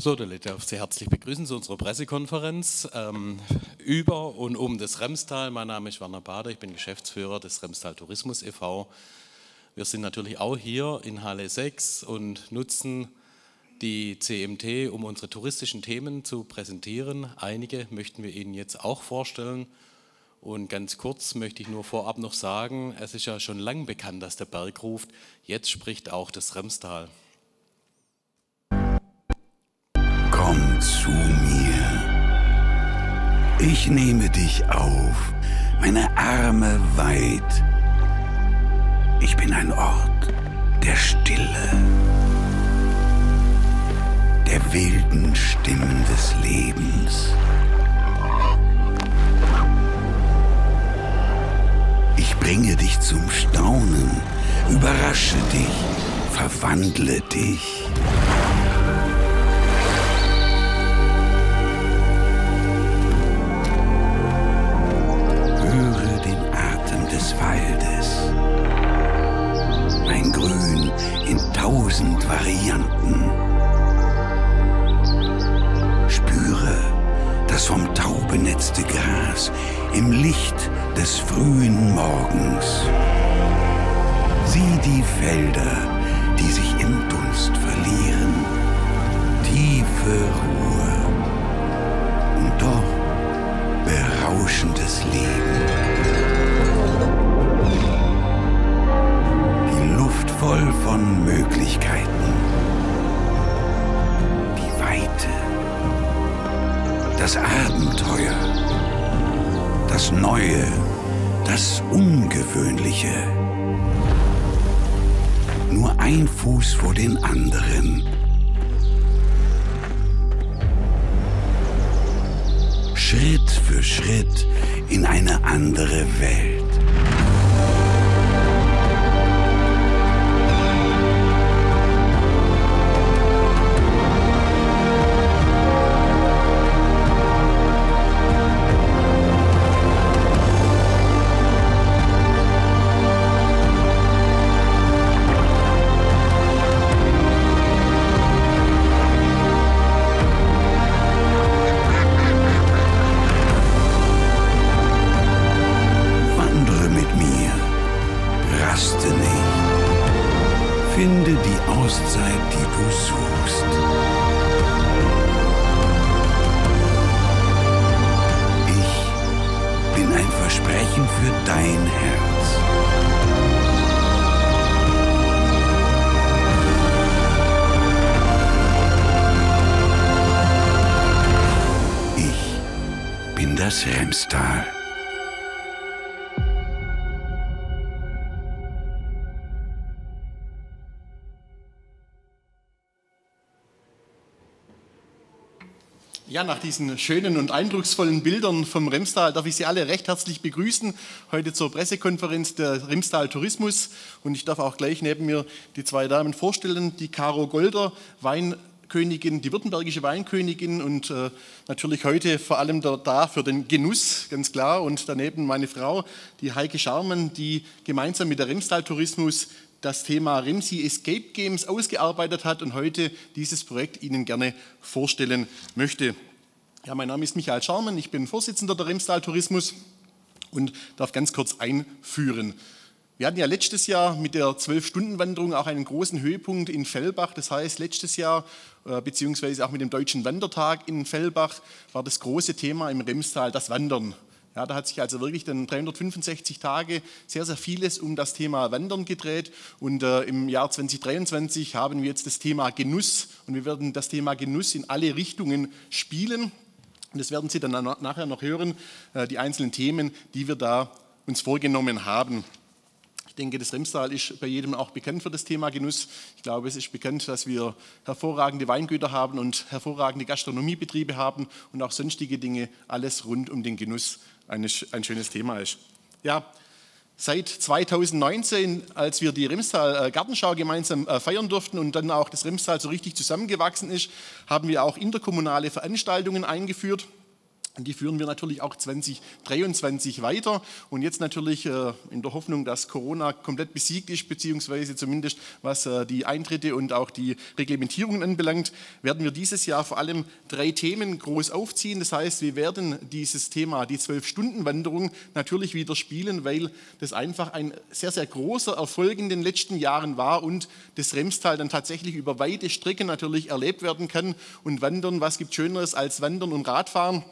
So, ich darf Sie herzlich begrüßen zu unserer Pressekonferenz über und um das Remstal. Mein Name ist Werner Bader, ich bin Geschäftsführer des Remstal Tourismus e.V. Wir sind natürlich auch hier in Halle 6 und nutzen die CMT, um unsere touristischen Themen zu präsentieren. Einige möchten wir Ihnen jetzt auch vorstellen. Und ganz kurz möchte ich nur vorab noch sagen, es ist ja schon lang bekannt, dass der Berg ruft. Jetzt spricht auch das Remstal. Komm zu mir. Ich nehme dich auf, meine Arme weit. Ich bin ein Ort der Stille, der wilden Stimmen des Lebens. Ich bringe dich zum Staunen, überrasche dich, verwandle dich. Höre den Atem des Waldes, ein Grün in 1000 Varianten. Spüre das vom Tau benetzte Gras im Licht des frühen Morgens. Sieh die Felder, die sich im Dunst verlieren. Tiefe Ruhe und doch berauschendes Leben. Die Luft voll von Möglichkeiten. Die Weite. Das Abenteuer. Das Neue. Das Ungewöhnliche. Nur ein Fuß vor den anderen. Schritt für Schritt in eine andere Welt. Finde die Auszeit, die du suchst. Ich bin ein Versprechen für dein Herz. Ich bin das Remstal. Ja, nach diesen schönen und eindrucksvollen Bildern vom Remstal darf ich Sie alle recht herzlich begrüßen, heute zur Pressekonferenz der Remstal Tourismus. Und ich darf auch gleich neben mir die zwei Damen vorstellen, die Caro Golder, Weinkönigin, die württembergische Weinkönigin und natürlich heute vor allem da für den Genuss, ganz klar. Und daneben meine Frau, die Heike Scharmann, die gemeinsam mit der Remstal Tourismus das Thema Remsi Escape Games ausgearbeitet hat und heute dieses Projekt Ihnen gerne vorstellen möchte. Ja, mein Name ist Michael Scharmann, ich bin Vorsitzender der Remstal Tourismus und darf ganz kurz einführen. Wir hatten ja letztes Jahr mit der 12-Stunden-Wanderung auch einen großen Höhepunkt in Fellbach. Das heißt, letztes Jahr, beziehungsweise auch mit dem Deutschen Wandertag in Fellbach, war das große Thema im Remstal das Wandern. Ja, da hat sich also wirklich dann 365 Tage sehr, sehr vieles um das Thema Wandern gedreht. Und im Jahr 2023 haben wir jetzt das Thema Genuss. Und wir werden das Thema Genuss in alle Richtungen spielen. Und das werden Sie dann nachher noch hören, die einzelnen Themen, die wir da uns vorgenommen haben. Ich denke, das Remstal ist bei jedem auch bekannt für das Thema Genuss. Ich glaube, es ist bekannt, dass wir hervorragende Weingüter haben und hervorragende Gastronomiebetriebe haben und auch sonstige Dinge, alles rund um den Genuss ein schönes Thema ist. Ja, seit 2019, als wir die Remstal Gartenschau gemeinsam feiern durften und dann auch das Remstal so richtig zusammengewachsen ist, haben wir auch interkommunale Veranstaltungen eingeführt. Und die führen wir natürlich auch 2023 weiter. Und jetzt natürlich in der Hoffnung, dass Corona komplett besiegt ist, beziehungsweise zumindest was die Eintritte und auch die Reglementierungen anbelangt, werden wir dieses Jahr vor allem 3 Themen groß aufziehen. Das heißt, wir werden dieses Thema, die 12-Stunden-Wanderung, natürlich wieder spielen, weil das einfach ein sehr, sehr großer Erfolg in den letzten Jahren war und das Remstal dann tatsächlich über weite Strecken natürlich erlebt werden kann. Und Wandern, was gibt Schöneres als Wandern und Radfahren?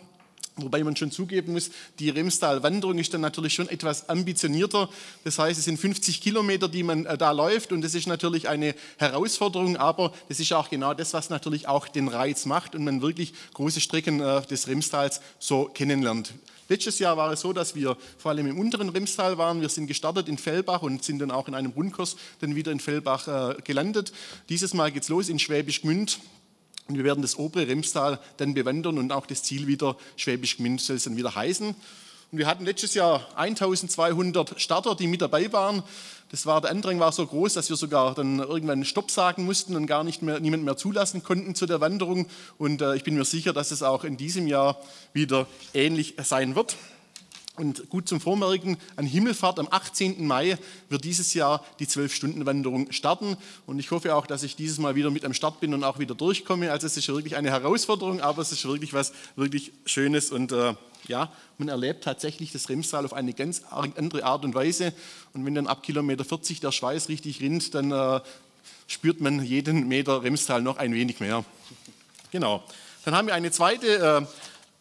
Wobei man schon zugeben muss, die Remstal-Wanderung ist dann natürlich schon etwas ambitionierter. Das heißt, es sind 50 Kilometer, die man da läuft und das ist natürlich eine Herausforderung, aber das ist auch genau das, was natürlich auch den Reiz macht und man wirklich große Strecken des Remstals so kennenlernt. Letztes Jahr war es so, dass wir vor allem im unteren Remstal waren. Wir sind gestartet in Fellbach und sind dann auch in einem Rundkurs dann wieder in Fellbach gelandet. Dieses Mal geht es los in Schwäbisch Gmünd. Und wir werden das obere Remstal dann bewandern und auch das Ziel wieder Schwäbisch Gmünd soll es dann wieder heißen. Und wir hatten letztes Jahr 1200 Starter, die mit dabei waren. Der Andrang war so groß, dass wir sogar dann irgendwann Stopp sagen mussten und gar niemand mehr zulassen konnten zu der Wanderung. Und ich bin mir sicher, dass es auch in diesem Jahr wieder ähnlich sein wird. Und gut zum Vormerken, an Himmelfahrt am 18. Mai wird dieses Jahr die 12-Stunden-Wanderung starten. Und ich hoffe auch, dass ich dieses Mal wieder mit am Start bin und auch wieder durchkomme. Also es ist wirklich eine Herausforderung, aber es ist wirklich was wirklich Schönes. Und ja, man erlebt tatsächlich das Remstal auf eine ganz andere Art und Weise. Und wenn dann ab Kilometer 40 der Schweiß richtig rinnt, dann spürt man jeden Meter Remstal noch ein wenig mehr. Genau. Dann haben wir eine zweite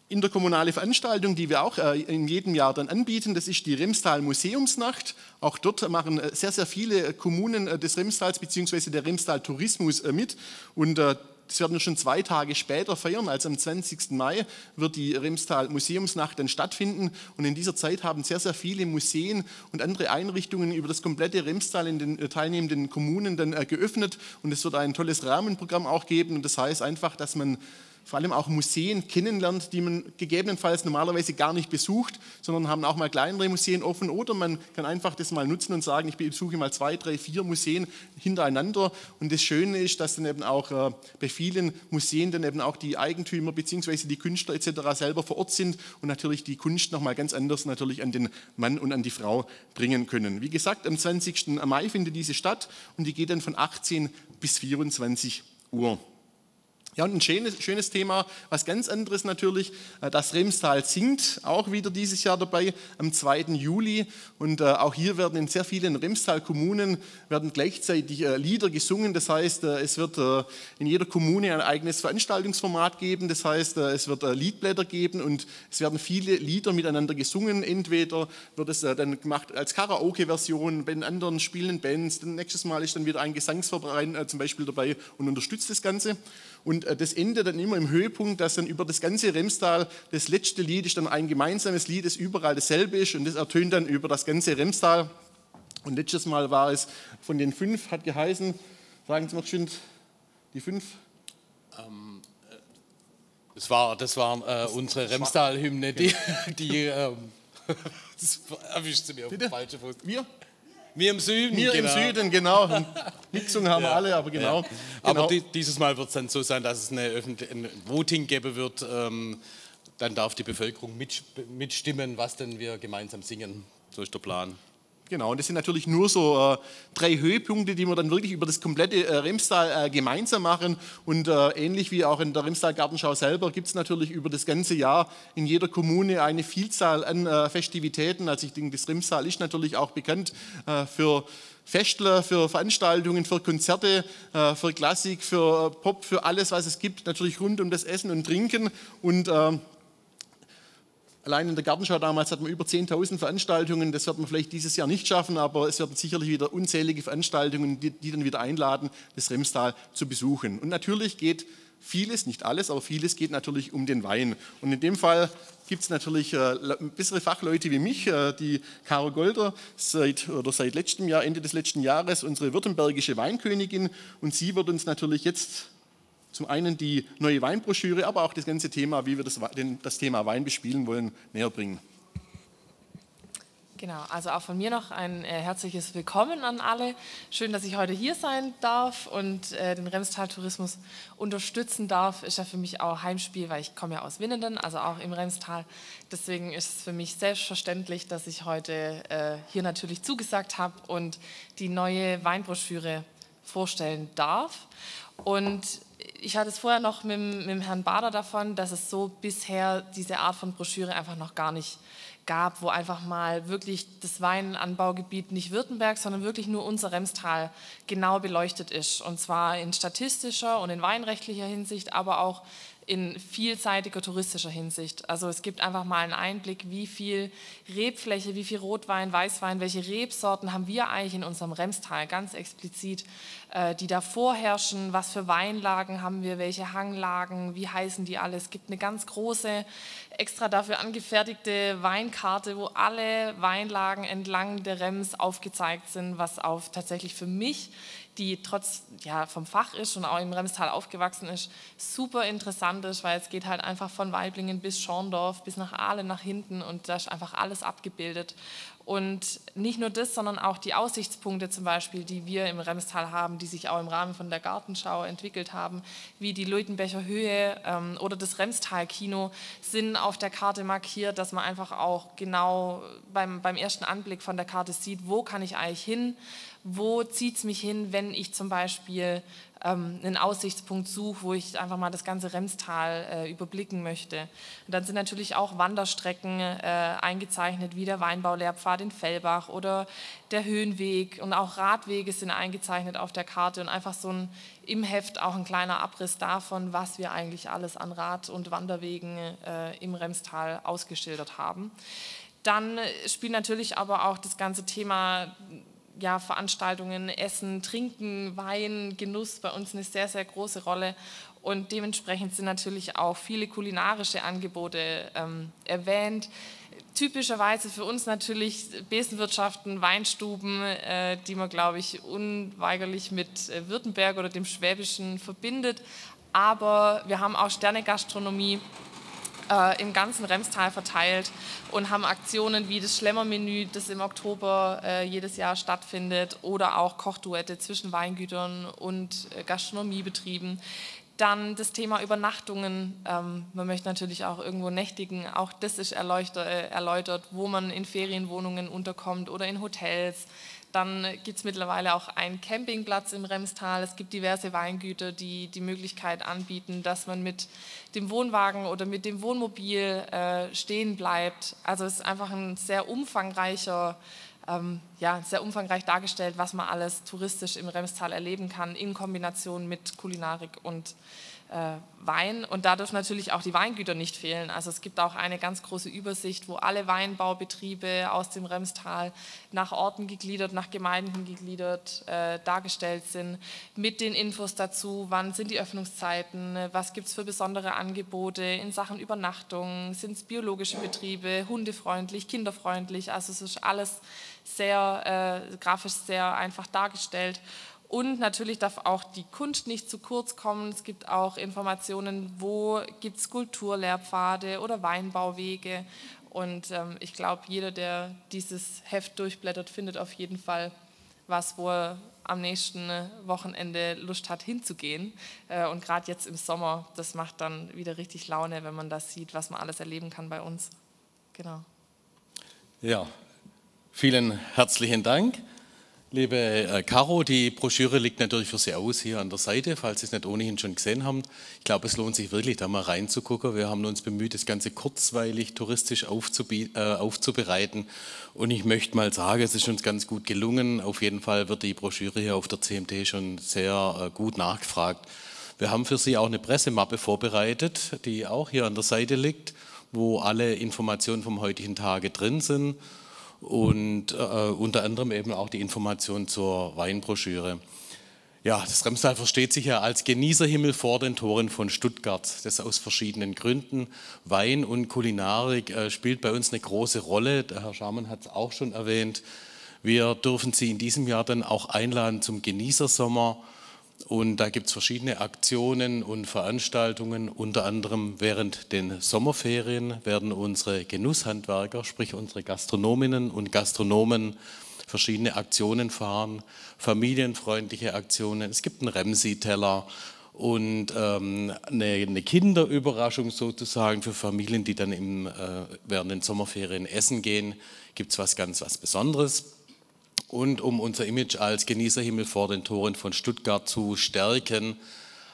interkommunale Veranstaltung, die wir auch in jedem Jahr dann anbieten. Das ist die Remstal Museumsnacht. Auch dort machen sehr, sehr viele Kommunen des Remstals bzw. der Remstal Tourismus mit. Und das werden wir schon 2 Tage später feiern, also am 20. Mai wird die Remstal Museumsnacht dann stattfinden. Und in dieser Zeit haben sehr, sehr viele Museen und andere Einrichtungen über das komplette Remstal in den teilnehmenden Kommunen dann geöffnet. Und es wird ein tolles Rahmenprogramm auch geben. Und das heißt einfach, dass man vor allem auch Museen kennenlernt, die man gegebenenfalls normalerweise gar nicht besucht, sondern haben auch mal kleinere Museen offen oder man kann einfach das mal nutzen und sagen, ich besuche mal 2, 3, 4 Museen hintereinander. Und das Schöne ist, dass dann eben auch bei vielen Museen dann eben auch die Eigentümer bzw. die Künstler etc. selber vor Ort sind und natürlich die Kunst nochmal ganz anders natürlich an den Mann und an die Frau bringen können. Wie gesagt, am 20. Mai findet diese statt und die geht dann von 18 bis 24 Uhr. Ja, und ein schönes Thema, was ganz anderes natürlich, das Remstal singt, auch wieder dieses Jahr dabei, am 2. Juli. Und auch hier werden in sehr vielen Remstal-Kommunen gleichzeitig Lieder gesungen. Das heißt, es wird in jeder Kommune ein eigenes Veranstaltungsformat geben. Das heißt, es wird Liedblätter geben und es werden viele Lieder miteinander gesungen. Entweder wird es dann gemacht als Karaoke-Version, bei den anderen spielenden Bands. Nächstes Mal ist dann wieder ein Gesangsverein zum Beispiel dabei und unterstützt das Ganze. Und das endet dann immer im Höhepunkt, dass dann über das ganze Remstal das letzte Lied ist dann ein gemeinsames Lied, das überall dasselbe ist und das ertönt dann über das ganze Remstal. Und letztes Mal war es von den 5, hat geheißen, sagen Sie mal schön, die 5? Das war unsere Remstal-Hymne, das erwischt sie mir auf den falschen Fuß. Wir im Süden, Wir genau. im Süden, genau. Mixung haben wir alle, aber genau. Ja. Aber dieses Mal wird es dann so sein, dass es ein Voting geben wird. Dann darf die Bevölkerung mitstimmen, was denn wir gemeinsam singen. So ist der Plan. Genau, und das sind natürlich nur so 3 Höhepunkte, die wir dann wirklich über das komplette Remstal gemeinsam machen. Und ähnlich wie auch in der Remstal Gartenschau selber gibt es natürlich über das ganze Jahr in jeder Kommune eine Vielzahl an Festivitäten. Also ich denke, das Remstal ist natürlich auch bekannt für Festler, für Veranstaltungen, für Konzerte, für Klassik, für Pop, für alles, was es gibt. Natürlich rund um das Essen und Trinken und allein in der Gartenschau damals hatten wir über 10.000 Veranstaltungen. Das wird man vielleicht dieses Jahr nicht schaffen, aber es werden sicherlich wieder unzählige Veranstaltungen, die dann wieder einladen, das Remstal zu besuchen. Und natürlich geht vieles, nicht alles, aber vieles geht natürlich um den Wein. Und in dem Fall gibt es natürlich bessere Fachleute wie mich, die Caro Golder, seit letztem Jahr, Ende des letzten Jahres, unsere württembergische Weinkönigin. Und sie wird uns natürlich jetzt zum einen die neue Weinbroschüre, aber auch das ganze Thema, wie wir das Thema Wein bespielen wollen, näher bringen. Genau, also auch von mir noch ein herzliches Willkommen an alle. Schön, dass ich heute hier sein darf und den Remstal Tourismus unterstützen darf. Ist ja für mich auch Heimspiel, weil ich komme ja aus Winnenden, also auch im Remstal. Deswegen ist es für mich selbstverständlich, dass ich heute hier natürlich zugesagt habe und die neue Weinbroschüre vorstellen darf. Und ich hatte es vorher noch mit dem Herrn Bader davon, dass es so bisher diese Art von Broschüre einfach noch gar nicht gab, wo einfach mal wirklich das Weinanbaugebiet nicht Württemberg, sondern wirklich nur unser Remstal genau beleuchtet ist. Und zwar in statistischer und in weinrechtlicher Hinsicht, aber auch in vielseitiger touristischer Hinsicht. Also es gibt einfach mal einen Einblick, wie viel Rebfläche, wie viel Rotwein, Weißwein, welche Rebsorten haben wir eigentlich in unserem Remstal, ganz explizit, die da vorherrschen, was für Weinlagen haben wir, welche Hanglagen, wie heißen die alle. Es gibt eine ganz große, extra dafür angefertigte Weinkarte, wo alle Weinlagen entlang der Rems aufgezeigt sind, was auf tatsächlich für mich, die trotz vom Fach ist und auch im Remstal aufgewachsen ist, super interessant ist, weil es geht halt einfach von Waiblingen bis Schorndorf, bis nach Aalen nach hinten und da ist einfach alles abgebildet. Und nicht nur das, sondern auch die Aussichtspunkte zum Beispiel, die wir im Remstal haben, die sich auch im Rahmen von der Gartenschau entwickelt haben, wie die Leutenbecher Höhe oder das Remstal-Kino, sind auf der Karte markiert, dass man einfach auch genau beim ersten Anblick von der Karte sieht, wo kann ich eigentlich hin, wo zieht es mich hin, wenn ich zum Beispiel einen Aussichtspunkt suche, wo ich einfach mal das ganze Remstal überblicken möchte. Und dann sind natürlich auch Wanderstrecken eingezeichnet, wie der Weinbaulehrpfad in Fellbach oder der Höhenweg, und auch Radwege sind eingezeichnet auf der Karte und einfach so im Heft auch ein kleiner Abriss davon, was wir eigentlich alles an Rad- und Wanderwegen im Remstal ausgeschildert haben. Dann spielt natürlich aber auch das ganze Thema Veranstaltungen, Essen, Trinken, Wein, Genuss bei uns eine sehr, sehr große Rolle. Und dementsprechend sind natürlich auch viele kulinarische Angebote erwähnt. Typischerweise für uns natürlich Besenwirtschaften, Weinstuben, die man, glaube ich, unweigerlich mit Württemberg oder dem Schwäbischen verbindet. Aber wir haben auch Sternegastronomie im ganzen Remstal verteilt und haben Aktionen wie das Schlemmermenü, das im Oktober jedes Jahr stattfindet, oder auch Kochduette zwischen Weingütern und Gastronomiebetrieben. Dann das Thema Übernachtungen. Man möchte natürlich auch irgendwo nächtigen. Auch das ist erläutert, wo man in Ferienwohnungen unterkommt oder in Hotels. Dann gibt es mittlerweile auch einen Campingplatz im Remstal. Es gibt diverse Weingüter, die die Möglichkeit anbieten, dass man mit dem Wohnwagen oder mit dem Wohnmobil stehen bleibt. Also es ist einfach ein sehr umfangreicher, sehr umfangreich dargestellt, was man alles touristisch im Remstal erleben kann, in Kombination mit Kulinarik und Wein. Und da dürfen natürlich auch die Weingüter nicht fehlen. Also es gibt auch eine ganz große Übersicht, wo alle Weinbaubetriebe aus dem Remstal nach Orten gegliedert, nach Gemeinden gegliedert dargestellt sind, mit den Infos dazu, wann sind die Öffnungszeiten, was gibt es für besondere Angebote in Sachen Übernachtung, sind es biologische Betriebe, hundefreundlich, kinderfreundlich. Also es ist alles sehr grafisch sehr einfach dargestellt. Und natürlich darf auch die Kunst nicht zu kurz kommen. Es gibt auch Informationen, wo gibt es Kulturlehrpfade oder Weinbauwege. Und ich glaube, jeder, der dieses Heft durchblättert, findet auf jeden Fall was, wo er am nächsten Wochenende Lust hat, hinzugehen. Und gerade jetzt im Sommer, das macht dann wieder richtig Laune, wenn man das sieht, was man alles erleben kann bei uns. Genau. Ja, vielen herzlichen Dank. Liebe Caro, die Broschüre liegt natürlich für Sie aus hier an der Seite, falls Sie es nicht ohnehin schon gesehen haben. Ich glaube, es lohnt sich wirklich, da mal reinzugucken. Wir haben uns bemüht, das Ganze kurzweilig, touristisch aufzubereiten. Und ich möchte mal sagen, es ist uns ganz gut gelungen. Auf jeden Fall wird die Broschüre hier auf der CMT schon sehr gut nachgefragt. Wir haben für Sie auch eine Pressemappe vorbereitet, die auch hier an der Seite liegt, wo alle Informationen vom heutigen Tage drin sind. Und unter anderem eben auch die Information zur Weinbroschüre. Ja, das Remstal versteht sich ja als Genießerhimmel vor den Toren von Stuttgart. Das aus verschiedenen Gründen. Wein und Kulinarik spielt bei uns eine große Rolle. Der Herr Schamann hat es auch schon erwähnt. Wir dürfen Sie in diesem Jahr dann auch einladen zum Genießersommer. Und da gibt es verschiedene Aktionen und Veranstaltungen. Unter anderem während den Sommerferien werden unsere Genusshandwerker, sprich unsere Gastronominnen und Gastronomen, verschiedene Aktionen fahren, familienfreundliche Aktionen. Es gibt einen Remsi-Teller und eine Kinderüberraschung sozusagen für Familien, die dann während den Sommerferien essen gehen, gibt es was Besonderes. Und um unser Image als Genießerhimmel vor den Toren von Stuttgart zu stärken,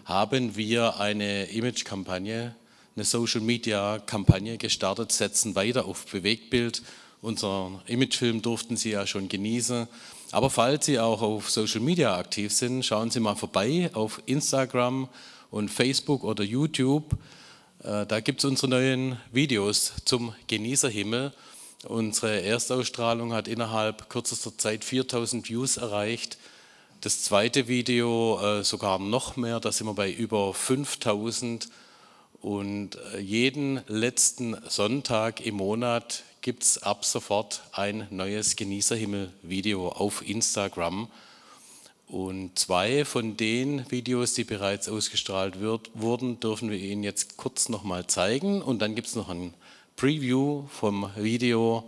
haben wir eine Image-Kampagne, eine Social-Media-Kampagne gestartet, setzen weiter auf Bewegtbild. Unseren Imagefilm durften Sie ja schon genießen. Aber falls Sie auch auf Social Media aktiv sind, schauen Sie mal vorbei auf Instagram und Facebook oder YouTube. Da gibt es unsere neuen Videos zum Genießerhimmel. Unsere Erstausstrahlung hat innerhalb kürzester Zeit 4000 Views erreicht. Das zweite Video sogar noch mehr, da sind wir bei über 5000. Und jeden letzten Sonntag im Monat gibt es ab sofort ein neues Genießerhimmel-Video auf Instagram. Und 2 von den Videos, die bereits ausgestrahlt wurden, dürfen wir Ihnen jetzt kurz nochmal zeigen. Und dann gibt es noch ein Preview vom Video,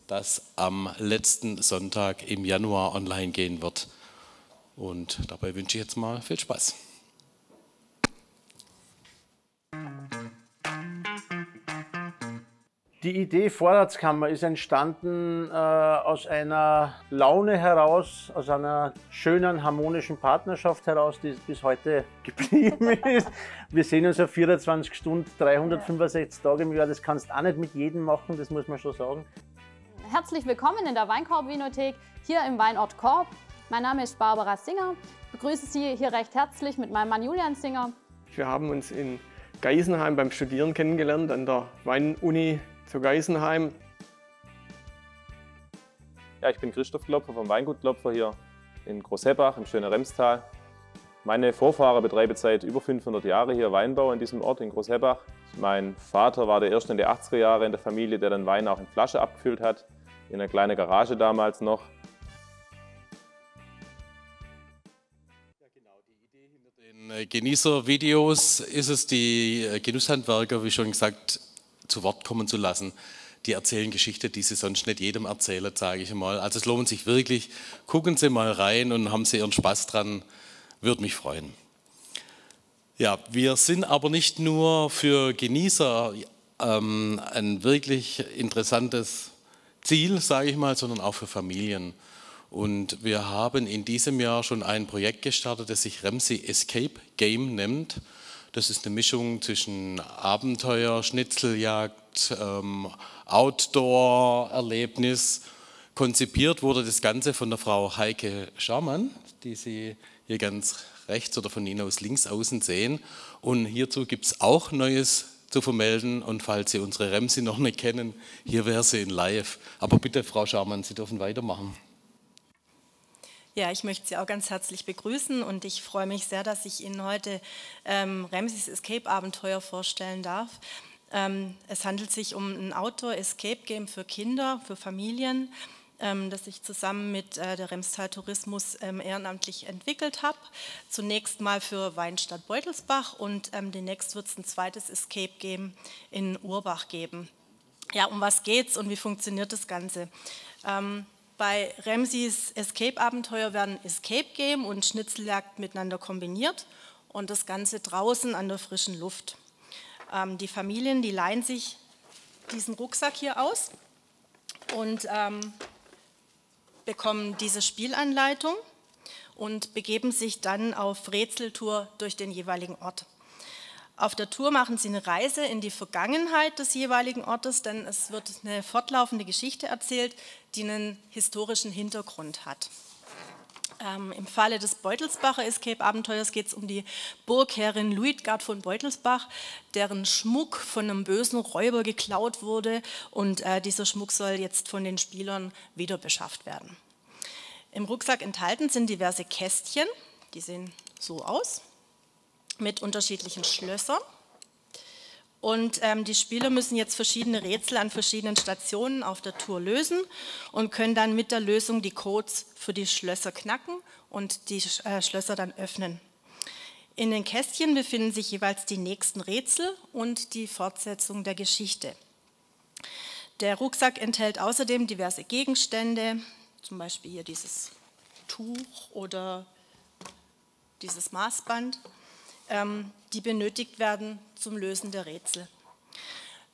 das am letzten Sonntag im Januar online gehen wird. Und dabei wünsche ich jetzt mal viel Spaß. Die Idee Vorratskammer ist entstanden aus einer Laune heraus, aus einer schönen, harmonischen Partnerschaft heraus, die bis heute geblieben ist. Wir sehen uns auf 24 Stunden, 365 Tage im Jahr. Das kannst du auch nicht mit jedem machen, das muss man schon sagen. Herzlich willkommen in der Weinkorb-Vinothek hier im Weinort Korb. Mein Name ist Barbara Singer. Ich begrüße Sie hier recht herzlich mit meinem Mann Julian Singer. Wir haben uns in Geisenheim beim Studieren kennengelernt, an der Weinuni zu Geisenheim. Ja, ich bin Christoph Klopfer vom Weingut Klopfer hier in Großhebbach im schönen Remstal. Meine Vorfahren betreiben seit über 500 Jahren hier Weinbau in diesem Ort in Großhebbach. Mein Vater war der erste in den 80er Jahren in der Familie, der den Wein auch in Flasche abgefüllt hat, in einer kleinen Garage damals noch. Den Genießervideos ist es, die Genusshandwerker, wie schon gesagt, zu Wort kommen zu lassen. Die erzählen Geschichten, die sie sonst nicht jedem erzählen, sage ich mal. Also es lohnt sich wirklich. Gucken Sie mal rein und haben Sie Ihren Spaß dran. Würde mich freuen. Ja, wir sind aber nicht nur für Genießer ein wirklich interessantes Ziel, sage ich mal, sondern auch für Familien. Und wir haben in diesem Jahr schon ein Projekt gestartet, das sich Remsi Escape Game nennt. Das ist eine Mischung zwischen Abenteuer, Schnitzeljagd, Outdoor-Erlebnis. Konzipiert wurde das Ganze von der Frau Heike Scharmann, die Sie hier ganz rechts oder von Ihnen aus links außen sehen. Und hierzu gibt es auch Neues zu vermelden. Und falls Sie unsere Remsi noch nicht kennen, hier wäre sie in live. Aber bitte, Frau Scharmann, Sie dürfen weitermachen. Ja, ich möchte Sie auch ganz herzlich begrüßen und ich freue mich sehr, dass ich Ihnen heute Remsis Escape-Abenteuer vorstellen darf. Es handelt sich um ein Outdoor-Escape-Game für Kinder, für Familien, das ich zusammen mit der Remstal Tourismus ehrenamtlich entwickelt habe. Zunächst mal für Weinstadt Beutelsbach und demnächst wird es ein zweites Escape-Game in Urbach geben. Ja, um was geht's und wie funktioniert das Ganze? Bei Remsis Escape-Abenteuer werden Escape-Game und Schnitzeljagd miteinander kombiniert und das Ganze draußen an der frischen Luft. Die Familien, die leihen sich diesen Rucksack hier aus und bekommen diese Spielanleitung und begeben sich dann auf Rätseltour durch den jeweiligen Ort. Auf der Tour machen Sie eine Reise in die Vergangenheit des jeweiligen Ortes, denn es wird eine fortlaufende Geschichte erzählt, die einen historischen Hintergrund hat. Im Falle des Beutelsbacher Escape-Abenteuers geht es um die Burgherrin Luitgard von Beutelsbach, deren Schmuck von einem bösen Räuber geklaut wurde und dieser Schmuck soll jetzt von den Spielern wieder beschafft werden. Im Rucksack enthalten sind diverse Kästchen, die sehen so aus, mit unterschiedlichen Schlössern. Und die Spieler müssen jetzt verschiedene Rätsel an verschiedenen Stationen auf der Tour lösen und können dann mit der Lösung die Codes für die Schlösser knacken und die Schlösser dann öffnen. In den Kästchen befinden sich jeweils die nächsten Rätsel und die Fortsetzung der Geschichte. Der Rucksack enthält außerdem diverse Gegenstände, zum Beispiel hier dieses Tuch oder dieses Maßband, die benötigt werden zum Lösen der Rätsel.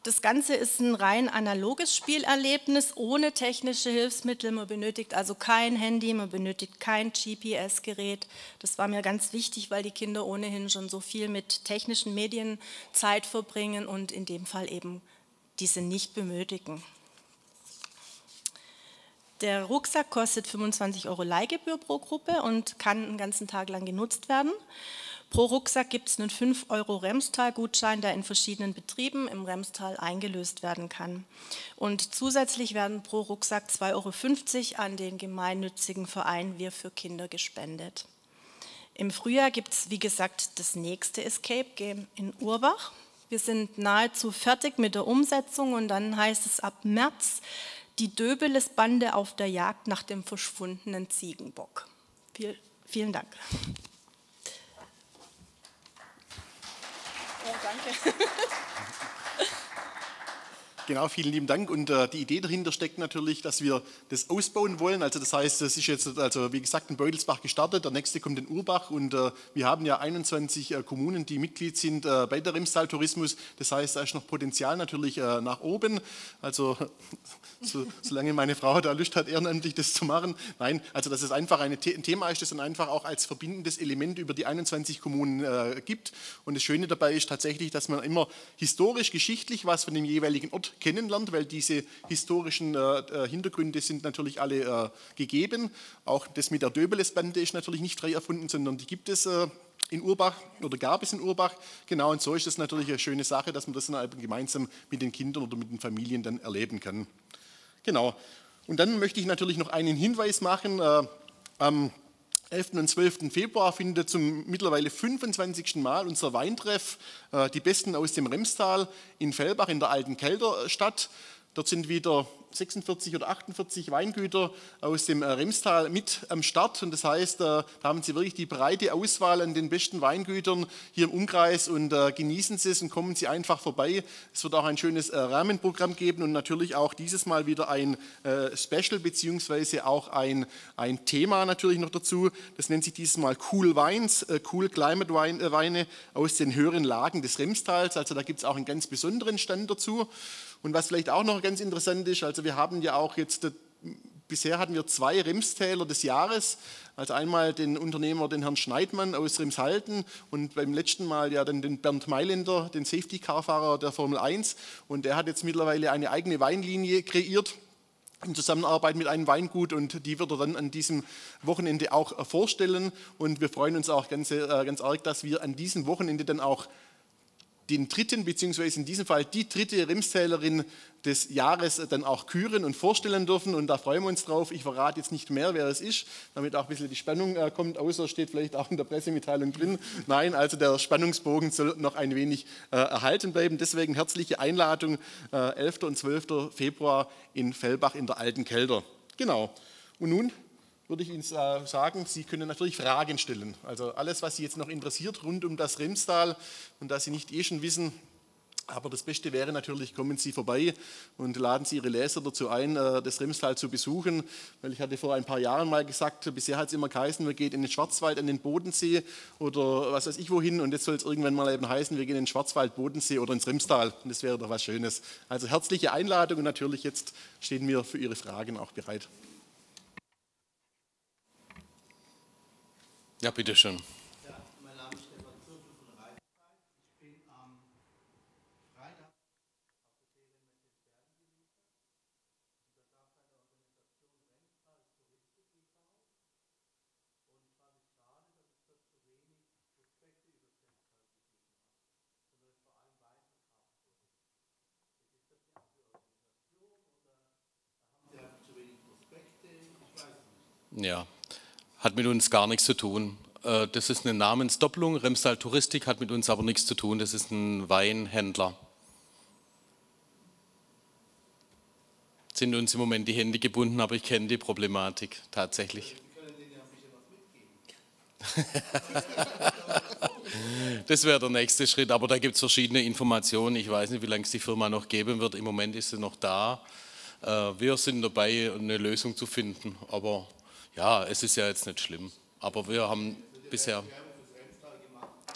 Das Ganze ist ein rein analoges Spielerlebnis ohne technische Hilfsmittel. Man benötigt also kein Handy, man benötigt kein GPS-Gerät. Das war mir ganz wichtig, weil die Kinder ohnehin schon so viel mit technischen Medien Zeit verbringen und in dem Fall eben diese nicht benötigen. Der Rucksack kostet 25 € Leihgebühr pro Gruppe und kann einen ganzen Tag lang genutzt werden. Pro Rucksack gibt es einen 5 € Remstal-Gutschein, der in verschiedenen Betrieben im Remstal eingelöst werden kann. Und zusätzlich werden pro Rucksack 2,50 € an den gemeinnützigen Verein Wir für Kinder gespendet. Im Frühjahr gibt es, wie gesagt, das nächste Escape Game in Urbach. Wir sind nahezu fertig mit der Umsetzung und dann heißt es ab März die Döbeles-Bande auf der Jagd nach dem verschwundenen Ziegenbock. Vielen Dank. Oh, danke. Genau, vielen lieben Dank. Und die Idee dahinter steckt natürlich, dass wir das ausbauen wollen. Also das heißt, das ist jetzt, also wie gesagt, in Beutelsbach gestartet, der nächste kommt in Urbach und wir haben ja 21 Kommunen, die Mitglied sind bei der Remstal Tourismus. Das heißt, da ist noch Potenzial natürlich nach oben. Also solange meine Frau da Lust hat, ehrenamtlich das zu machen. Nein, also dass es einfach ein Thema ist, das dann einfach auch als verbindendes Element über die 21 Kommunen gibt. Und das Schöne dabei ist tatsächlich, dass man immer historisch, geschichtlich was von dem jeweiligen Ort kennenlernt, weil diese historischen Hintergründe sind natürlich alle gegeben. Auch das mit der Döbeles-Bande ist natürlich nicht frei erfunden, sondern die gibt es in Urbach oder gab es in Urbach. Genau, und so ist es natürlich eine schöne Sache, dass man das dann gemeinsam mit den Kindern oder mit den Familien dann erleben kann. Genau. Und dann möchte ich natürlich noch einen Hinweis machen. Am 11. und 12. Februar findet zum mittlerweile 25. Mal unser Weintreff Die Besten aus dem Remstal in Fellbach in der Alten Kelder statt. Dort sind wieder 46 oder 48 Weingüter aus dem Remstal mit am Start. Und das heißt, da haben Sie wirklich die breite Auswahl an den besten Weingütern hier im Umkreis und genießen Sie es und kommen Sie einfach vorbei. Es wird auch ein schönes Rahmenprogramm geben und natürlich auch dieses Mal wieder ein Special beziehungsweise auch ein Thema natürlich noch dazu. Das nennt sich dieses Mal Cool Wines, Cool Climate Weine aus den höheren Lagen des Remstals. Also da gibt es auch einen ganz besonderen Stand dazu. Und was vielleicht auch noch ganz interessant ist, also wir haben ja auch jetzt, bisher hatten wir 2 Remstäler des Jahres, also einmal den Unternehmer, den Herrn Schneidmann aus Remshalden und beim letzten Mal ja dann den Bernd Mailänder, den Safety-Car-Fahrer der Formel 1 und der hat jetzt mittlerweile eine eigene Weinlinie kreiert in Zusammenarbeit mit einem Weingut und die wird er dann an diesem Wochenende auch vorstellen und wir freuen uns auch ganz arg, dass wir an diesem Wochenende dann auch den dritten, beziehungsweise in diesem Fall die dritte Remstälerin des Jahres dann auch küren und vorstellen dürfen. Und da freuen wir uns drauf. Ich verrate jetzt nicht mehr, wer es ist, damit auch ein bisschen die Spannung kommt, außer steht vielleicht auch in der Pressemitteilung drin. Nein, also der Spannungsbogen soll noch ein wenig erhalten bleiben. Deswegen herzliche Einladung, 11. und 12. Februar in Fellbach in der Alten Kelder. Genau. Und nun würde ich Ihnen sagen, Sie können natürlich Fragen stellen. Also alles, was Sie jetzt noch interessiert rund um das Remstal und das Sie nicht schon wissen, aber das Beste wäre natürlich, kommen Sie vorbei und laden Sie Ihre Leser dazu ein, das Remstal zu besuchen. Weil ich hatte vor ein paar Jahren mal gesagt, bisher hat es immer geheißen, wir gehen in den Schwarzwald, an den Bodensee oder was weiß ich wohin. Und jetzt soll es irgendwann mal eben heißen, wir gehen in den Schwarzwald, Bodensee oder ins Remstal. Und das wäre doch was Schönes. Also herzliche Einladung und natürlich jetzt stehen wir für Ihre Fragen auch bereit. Ja, bitteschön. Ja, mein Name ist Stefan Zürtel von der Reisezeit. Ich bin am Freitag auf der Seele mit den Pferden geliefert. Und da gab es eine Organisation Remstal Tourismus e.V. Und ich fand es schade, dass es dort so wenig Prospekte über das Remstal gegeben hat, sondern es vor allem Wein verkauft wurde. Ist das ja auch die Organisation oder haben Sie einfach zu wenig Prospekte? Ich weiß es nicht. Ja. Hat mit uns gar nichts zu tun. Das ist eine Namensdoppelung. Remstal Touristik hat mit uns aber nichts zu tun. Das ist ein Weinhändler. Sind uns im Moment die Hände gebunden, aber ich kenne die Problematik tatsächlich. Das wäre der nächste Schritt, aber da gibt es verschiedene Informationen. Ich weiß nicht, wie lange es die Firma noch geben wird. Im Moment ist sie noch da. Wir sind dabei, eine Lösung zu finden. Aber ja, es ist ja jetzt nicht schlimm. Aber wir haben bisher...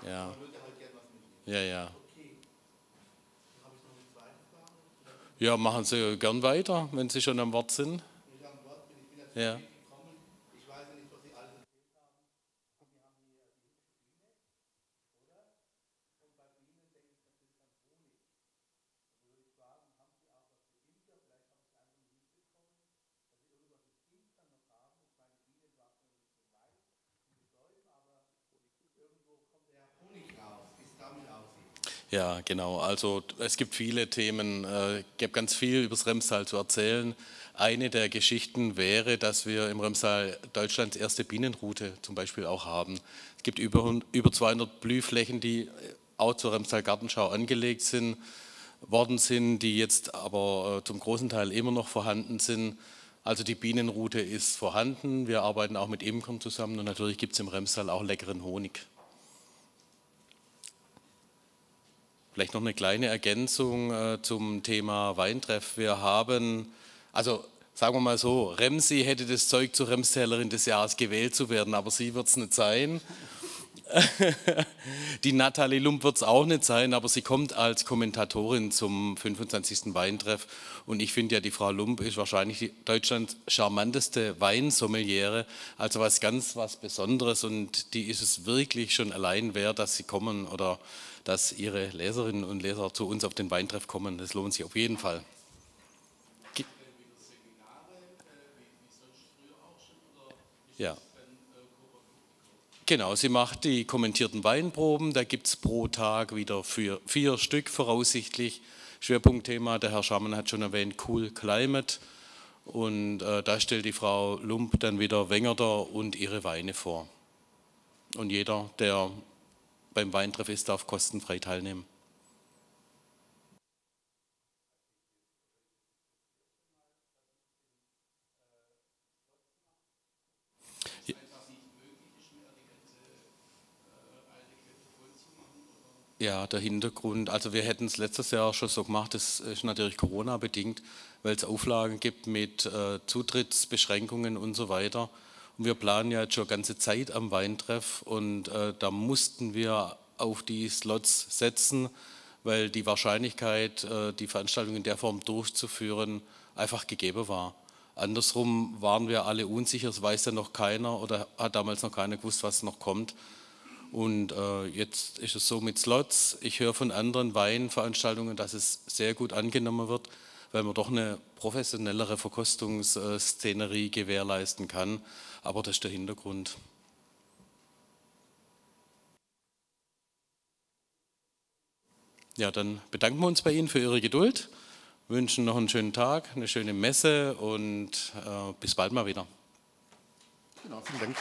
Ja, ja. Ja, machen Sie gern weiter, wenn Sie schon am Wort sind. Ja. Ja, genau. Also es gibt viele Themen, es gibt ganz viel über das Remstal zu erzählen. Eine der Geschichten wäre, dass wir im Remstal Deutschlands erste Bienenroute zum Beispiel auch haben. Es gibt über 200 Blühflächen, die auch zur Remstal Gartenschau angelegt worden sind, die jetzt aber zum großen Teil immer noch vorhanden sind. Also die Bienenroute ist vorhanden. Wir arbeiten auch mit Imkern zusammen und natürlich gibt es im Remstal auch leckeren Honig. Vielleicht noch eine kleine Ergänzung zum Thema Weintreff. Wir haben, also sagen wir mal so, Remsi hätte das Zeug zur Remstälerin des Jahres gewählt zu werden, aber sie wird es nicht sein. Die Nathalie Lump wird es auch nicht sein, aber sie kommt als Kommentatorin zum 25. Weintreff. Und ich finde ja, die Frau Lump ist wahrscheinlich die Deutschlands charmanteste Weinsommeliere, also was Besonderes. Und die ist es wirklich schon allein wert, dass sie kommen oder dass ihre Leserinnen und Leser zu uns auf den Weintreff kommen. Das lohnt sich auf jeden Fall. Ja. Genau, sie macht die kommentierten Weinproben, da gibt es pro Tag wieder 4 Stück voraussichtlich. Schwerpunktthema, der Herr Schammann hat schon erwähnt, Cool Climate. Und da stellt die Frau Lump dann wieder Wengerder und ihre Weine vor. Und jeder, der beim Weintreff ist, darf kostenfrei teilnehmen. Ja, der Hintergrund, also wir hätten es letztes Jahr schon so gemacht, das ist natürlich Corona-bedingt, weil es Auflagen gibt mit Zutrittsbeschränkungen und so weiter. Und wir planen ja jetzt schon ganze Zeit am Weintreff und da mussten wir auf die Slots setzen, weil die Wahrscheinlichkeit, die Veranstaltung in der Form durchzuführen, einfach gegeben war. Andersrum waren wir alle unsicher, es weiß ja noch keiner oder hat damals noch keiner gewusst, was noch kommt. Und jetzt ist es so mit Slots, ich höre von anderen Weinveranstaltungen, dass es sehr gut angenommen wird, weil man doch eine professionellere Verkostungsszenerie gewährleisten kann. Aber das ist der Hintergrund. Ja, dann bedanken wir uns bei Ihnen für Ihre Geduld, wünschen noch einen schönen Tag, eine schöne Messe und bis bald mal wieder. Genau, vielen Dank.